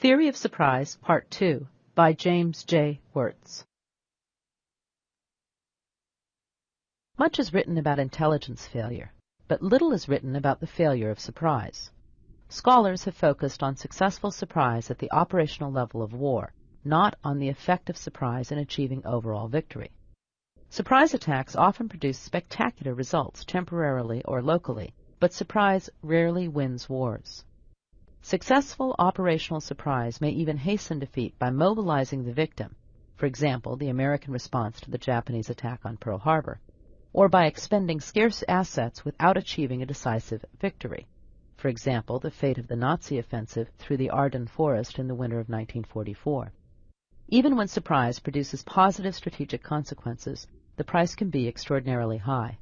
Theory of Surprise, Part 2, by James J. Wirtz. Much is written about intelligence failure, but little is written about the failure of surprise. Scholars have focused on successful surprise at the operational level of war, not on the effect of surprise in achieving overall victory. Surprise attacks often produce spectacular results temporarily or locally, but surprise rarely wins wars. Successful operational surprise may even hasten defeat by mobilizing the victim, for example, the American response to the Japanese attack on Pearl Harbor, or by expending scarce assets without achieving a decisive victory, for example, the fate of the Nazi offensive through the Ardennes forest in the winter of 1944. Even when surprise produces positive strategic consequences, the price can be extraordinarily high.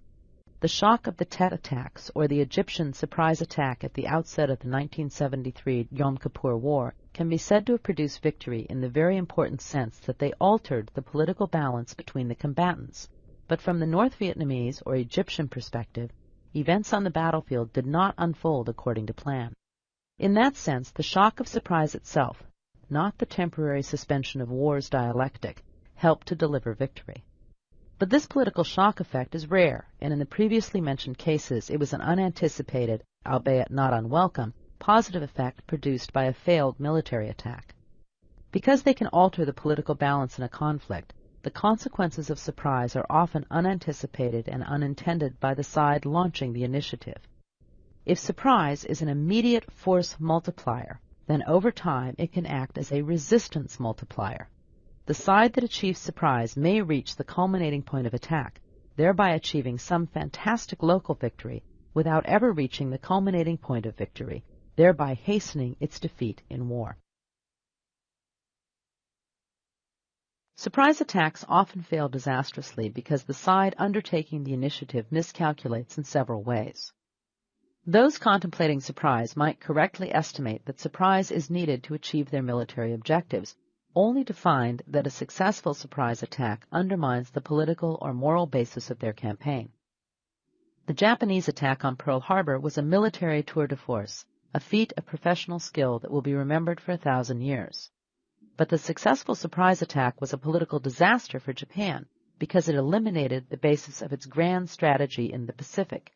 The shock of the Tet attacks, or the Egyptian surprise attack at the outset of the 1973 Yom Kippur War, can be said to have produced victory in the very important sense that they altered the political balance between the combatants. But from the North Vietnamese or Egyptian perspective, events on the battlefield did not unfold according to plan. In that sense, the shock of surprise itself, not the temporary suspension of war's dialectic, helped to deliver victory. But this political shock effect is rare, and in the previously mentioned cases it was an unanticipated, albeit not unwelcome, positive effect produced by a failed military attack. Because they can alter the political balance in a conflict, the consequences of surprise are often unanticipated and unintended by the side launching the initiative. If surprise is an immediate force multiplier, then over time it can act as a resistance multiplier. The side that achieves surprise may reach the culminating point of attack, thereby achieving some fantastic local victory without ever reaching the culminating point of victory, thereby hastening its defeat in war. Surprise attacks often fail disastrously because the side undertaking the initiative miscalculates in several ways. Those contemplating surprise might correctly estimate that surprise is needed to achieve their military objectives, only to find that a successful surprise attack undermines the political or moral basis of their campaign. The Japanese attack on Pearl Harbor was a military tour de force, a feat of professional skill that will be remembered for 1,000 years. But the successful surprise attack was a political disaster for Japan because it eliminated the basis of its grand strategy in the Pacific,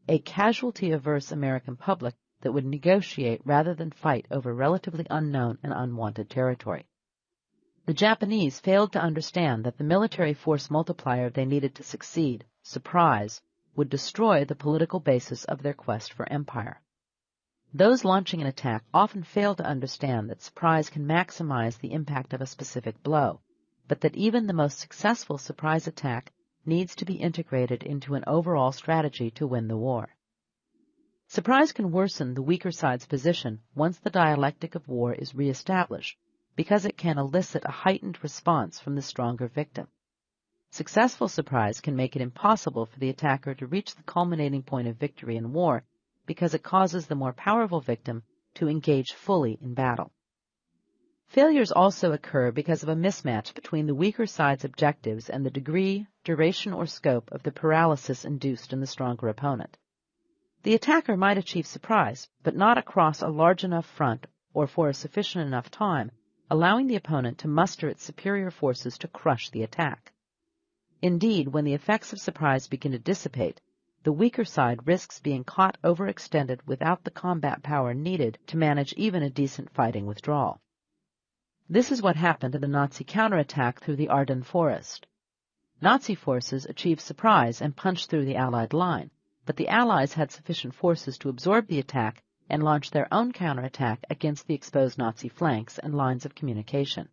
a casualty-averse American public that would negotiate rather than fight over relatively unknown and unwanted territory. The Japanese failed to understand that the military force multiplier they needed to succeed, surprise, would destroy the political basis of their quest for empire. Those launching an attack often fail to understand that surprise can maximize the impact of a specific blow, but that even the most successful surprise attack needs to be integrated into an overall strategy to win the war. Surprise can worsen the weaker side's position once the dialectic of war is reestablished, because it can elicit a heightened response from the stronger victim. Successful surprise can make it impossible for the attacker to reach the culminating point of victory in war because it causes the more powerful victim to engage fully in battle. Failures also occur because of a mismatch between the weaker side's objectives and the degree, duration, or scope of the paralysis induced in the stronger opponent. The attacker might achieve surprise, but not across a large enough front or for a sufficient enough time, allowing the opponent to muster its superior forces to crush the attack. Indeed, when the effects of surprise begin to dissipate, the weaker side risks being caught overextended without the combat power needed to manage even a decent fighting withdrawal. This is what happened in the Nazi counterattack through the Ardennes forest. Nazi forces achieved surprise and punched through the Allied line, but the Allies had sufficient forces to absorb the attack and launch their own counterattack against the exposed Nazi flanks and lines of communication.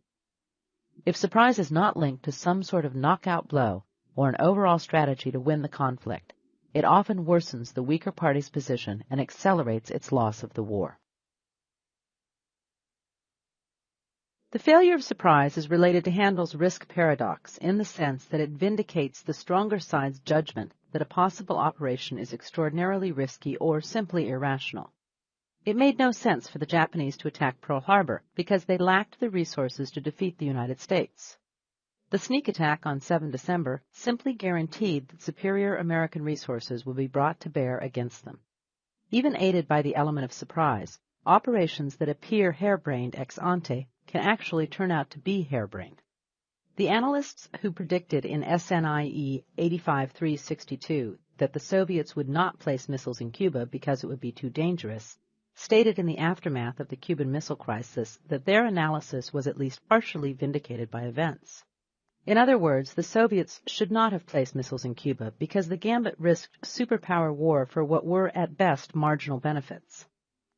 If surprise is not linked to some sort of knockout blow or an overall strategy to win the conflict, it often worsens the weaker party's position and accelerates its loss of the war. The failure of surprise is related to Handel's risk paradox in the sense that it vindicates the stronger side's judgment that a possible operation is extraordinarily risky or simply irrational. It made no sense for the Japanese to attack Pearl Harbor because they lacked the resources to defeat the United States. The sneak attack on 7 December simply guaranteed that superior American resources would be brought to bear against them. Even aided by the element of surprise, operations that appear harebrained ex ante can actually turn out to be harebrained. The analysts who predicted in SNIE 85362 that the Soviets would not place missiles in Cuba because it would be too dangerous stated in the aftermath of the Cuban Missile Crisis that their analysis was at least partially vindicated by events. In other words, the Soviets should not have placed missiles in Cuba because the gambit risked superpower war for what were at best marginal benefits.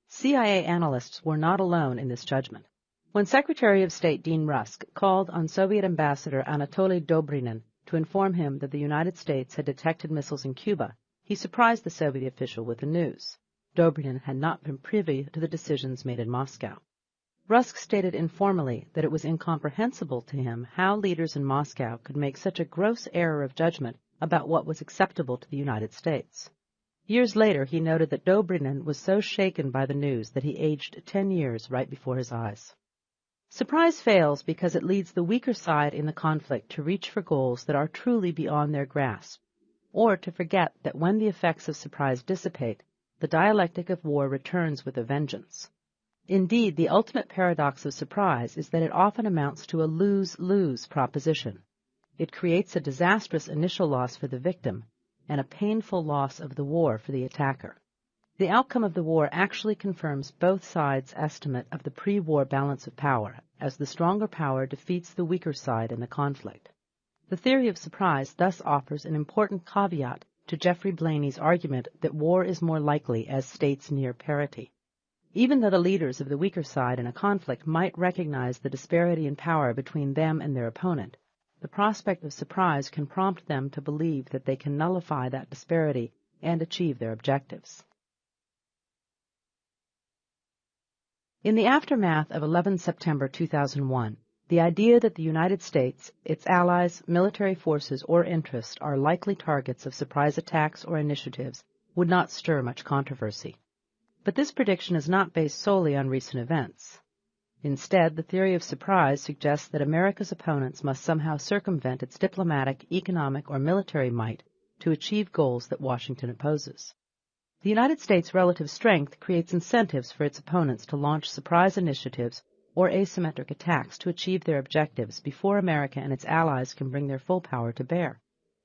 CIA analysts were not alone in this judgment. When Secretary of State Dean Rusk called on Soviet Ambassador Anatoly Dobrinin to inform him that the United States had detected missiles in Cuba, he surprised the Soviet official with the news. Dobrinin had not been privy to the decisions made in Moscow. Rusk stated informally that it was incomprehensible to him how leaders in Moscow could make such a gross error of judgment about what was acceptable to the United States. Years later, he noted that Dobrinin was so shaken by the news that he aged 10 years right before his eyes. Surprise fails because it leads the weaker side in the conflict to reach for goals that are truly beyond their grasp, or to forget that when the effects of surprise dissipate, the dialectic of war returns with a vengeance. Indeed, the ultimate paradox of surprise is that it often amounts to a lose-lose proposition. It creates a disastrous initial loss for the victim and a painful loss of the war for the attacker. The outcome of the war actually confirms both sides' estimate of the pre-war balance of power, as the stronger power defeats the weaker side in the conflict. The theory of surprise thus offers an important caveat to Jeffrey Blaney's argument that war is more likely as states near parity. Even though the leaders of the weaker side in a conflict might recognize the disparity in power between them and their opponent, the prospect of surprise can prompt them to believe that they can nullify that disparity and achieve their objectives. In the aftermath of 11 September 2001, the idea that the United States, its allies, military forces, or interests are likely targets of surprise attacks or initiatives would not stir much controversy. But this prediction is not based solely on recent events. Instead, the theory of surprise suggests that America's opponents must somehow circumvent its diplomatic, economic, or military might to achieve goals that Washington opposes. The United States' relative strength creates incentives for its opponents to launch surprise initiatives or asymmetric attacks to achieve their objectives before America and its allies can bring their full power to bear.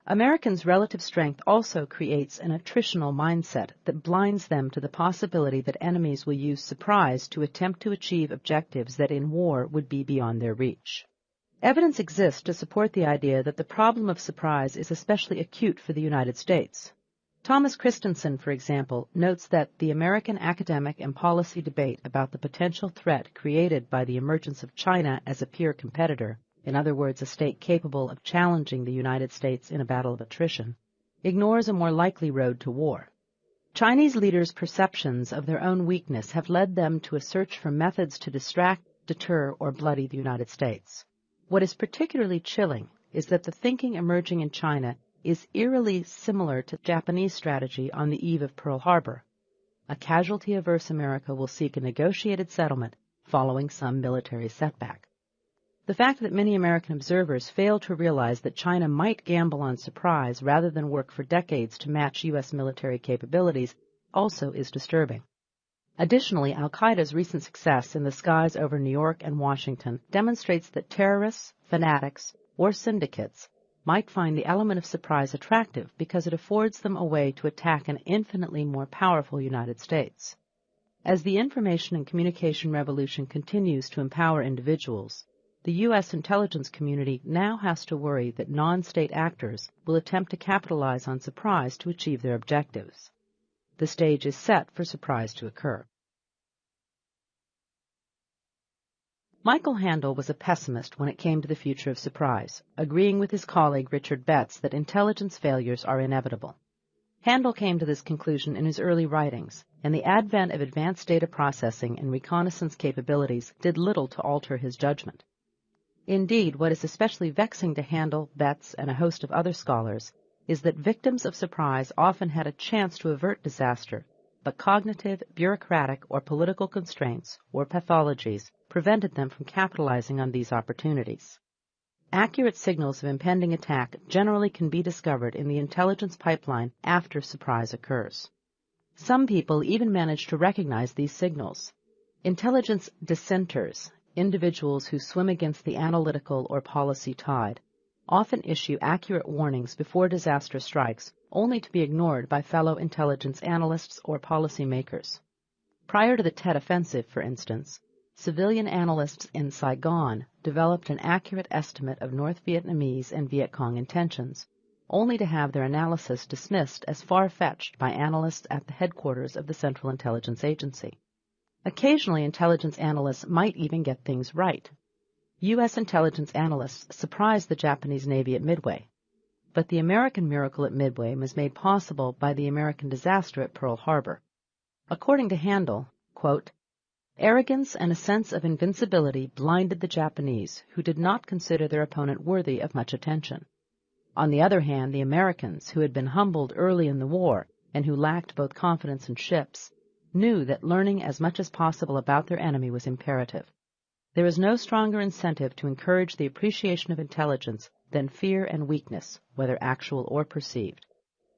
Americans' relative strength also creates an attritional mindset that blinds them to the possibility that enemies will use surprise to attempt to achieve objectives that in war would be beyond their reach. Evidence exists to support the idea that the problem of surprise is especially acute for the United States. Thomas Christensen, for example, notes that the American academic and policy debate about the potential threat created by the emergence of China as a peer competitor, in other words, a state capable of challenging the United States in a battle of attrition, ignores a more likely road to war. Chinese leaders' perceptions of their own weakness have led them to a search for methods to distract, deter, or bloody the United States. What is particularly chilling is that the thinking emerging in China is eerily similar to Japanese strategy on the eve of Pearl Harbor. A casualty-averse America will seek a negotiated settlement following some military setback. The fact that many American observers fail to realize that China might gamble on surprise rather than work for decades to match U.S. military capabilities also is disturbing. Additionally, al-Qaeda's recent success in the skies over New York and Washington demonstrates that terrorists, fanatics, or syndicates might find the element of surprise attractive because it affords them a way to attack an infinitely more powerful United States. As the information and communication revolution continues to empower individuals, the U.S. intelligence community now has to worry that non-state actors will attempt to capitalize on surprise to achieve their objectives. The stage is set for surprise to occur. Michael Handel was a pessimist when it came to the future of surprise, agreeing with his colleague Richard Betts that intelligence failures are inevitable. Handel came to this conclusion in his early writings, and the advent of advanced data processing and reconnaissance capabilities did little to alter his judgment. Indeed, what is especially vexing to Handel, Betts, and a host of other scholars is that victims of surprise often had a chance to avert disaster, but cognitive, bureaucratic, or political constraints, or pathologies, prevented them from capitalizing on these opportunities. Accurate signals of impending attack generally can be discovered in the intelligence pipeline after surprise occurs. Some people even manage to recognize these signals. Intelligence dissenters, individuals who swim against the analytical or policy tide, often issue accurate warnings before disaster strikes, only to be ignored by fellow intelligence analysts or policymakers. Prior to the Tet Offensive, for instance, civilian analysts in Saigon developed an accurate estimate of North Vietnamese and Viet Cong intentions, only to have their analysis dismissed as far-fetched by analysts at the headquarters of the Central Intelligence Agency. Occasionally, intelligence analysts might even get things right. U.S. intelligence analysts surprised the Japanese Navy at Midway. But the American miracle at Midway was made possible by the American disaster at Pearl Harbor. According to Handel, quote, "Arrogance and a sense of invincibility blinded the Japanese, who did not consider their opponent worthy of much attention. On the other hand, the Americans, who had been humbled early in the war and who lacked both confidence in ships, knew that learning as much as possible about their enemy was imperative. There is no stronger incentive to encourage the appreciation of intelligence than fear and weakness, whether actual or perceived.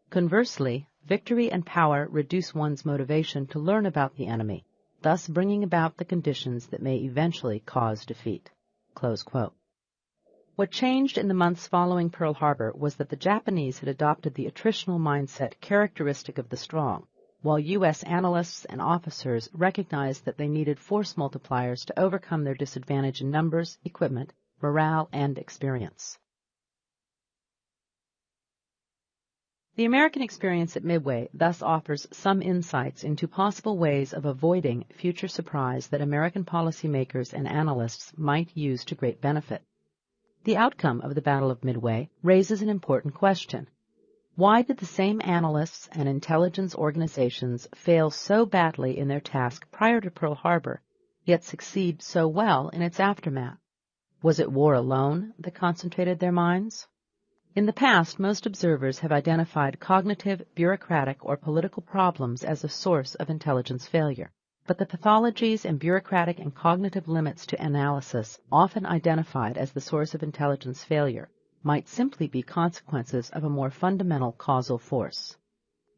Conversely, victory and power reduce one's motivation to learn about the enemy, thus bringing about the conditions that may eventually cause defeat." Close quote. What changed in the months following Pearl Harbor was that the Japanese had adopted the attritional mindset characteristic of the strong, while U.S. analysts and officers recognized that they needed force multipliers to overcome their disadvantage in numbers, equipment, morale, and experience. The American experience at Midway thus offers some insights into possible ways of avoiding future surprise that American policymakers and analysts might use to great benefit. The outcome of the Battle of Midway raises an important question. Why did the same analysts and intelligence organizations fail so badly in their task prior to Pearl Harbor, yet succeed so well in its aftermath? Was it war alone that concentrated their minds? In the past, most observers have identified cognitive, bureaucratic, or political problems as a source of intelligence failure. But the pathologies and bureaucratic and cognitive limits to analysis, often identified as the source of intelligence failure, might simply be consequences of a more fundamental causal force.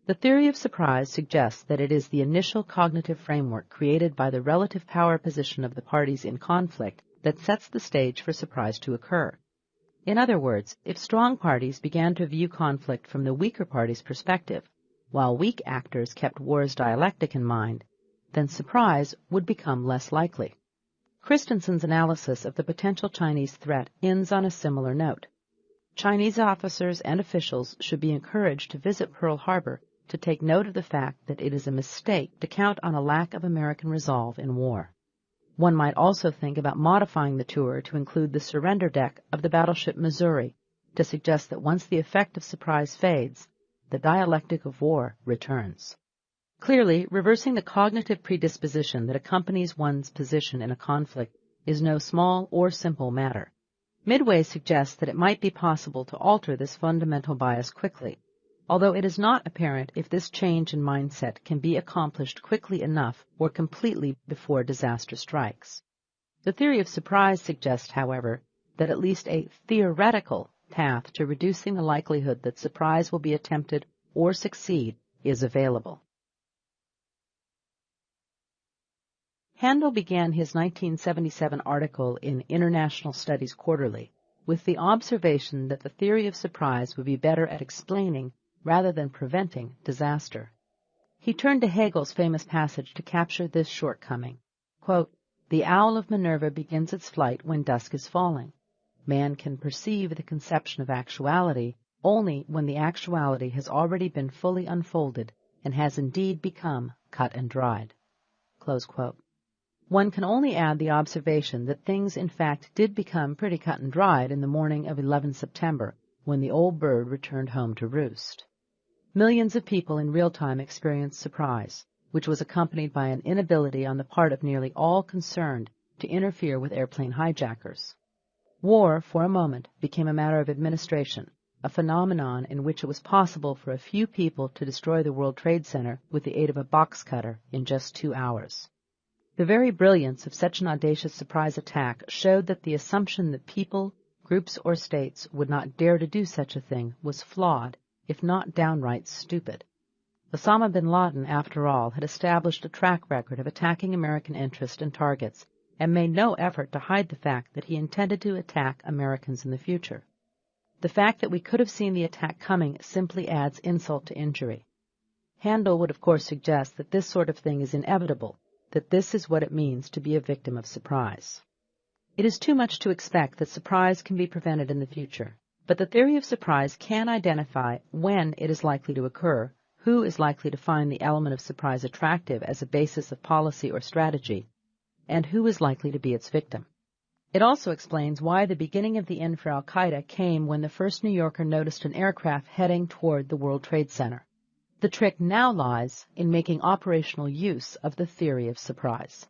The theory of surprise suggests that it is the initial cognitive framework created by the relative power position of the parties in conflict that sets the stage for surprise to occur. In other words, if strong parties began to view conflict from the weaker party's perspective, while weak actors kept war's dialectic in mind, then surprise would become less likely. Christensen's analysis of the potential Chinese threat ends on a similar note. Chinese officers and officials should be encouraged to visit Pearl Harbor to take note of the fact that it is a mistake to count on a lack of American resolve in war. One might also think about modifying the tour to include the surrender deck of the battleship Missouri to suggest that once the effect of surprise fades, the dialectic of war returns. Clearly, reversing the cognitive predisposition that accompanies one's position in a conflict is no small or simple matter. Midway suggests that it might be possible to alter this fundamental bias quickly, although it is not apparent if this change in mindset can be accomplished quickly enough or completely before disaster strikes. The theory of surprise suggests, however, that at least a theoretical path to reducing the likelihood that surprise will be attempted or succeed is available. Handel began his 1977 article in International Studies Quarterly with the observation that the theory of surprise would be better at explaining rather than preventing disaster. He turned to Hegel's famous passage to capture this shortcoming. Quote, "The owl of Minerva begins its flight when dusk is falling. Man can perceive the conception of actuality only when the actuality has already been fully unfolded and has indeed become cut and dried." Close quote. One can only add the observation that things in fact did become pretty cut and dried in the morning of 11 September, when the old bird returned home to roost. Millions of people in real time experienced surprise, which was accompanied by an inability on the part of nearly all concerned to interfere with airplane hijackers. War, for a moment, became a matter of administration, a phenomenon in which it was possible for a few people to destroy the World Trade Center with the aid of a box cutter in just 2 hours. The very brilliance of such an audacious surprise attack showed that the assumption that people, groups, or states would not dare to do such a thing was flawed, if not downright stupid. Osama bin Laden, after all, had established a track record of attacking American interests and targets, and made no effort to hide the fact that he intended to attack Americans in the future. The fact that we could have seen the attack coming simply adds insult to injury. Handel would of course suggest that this sort of thing is inevitable, that this is what it means to be a victim of surprise. It is too much to expect that surprise can be prevented in the future, but the theory of surprise can identify when it is likely to occur, who is likely to find the element of surprise attractive as a basis of policy or strategy, and who is likely to be its victim. It also explains why the beginning of the end for al-Qaeda came when the first New Yorker noticed an aircraft heading toward the World Trade Center. The trick now lies in making operational use of the theory of surprise.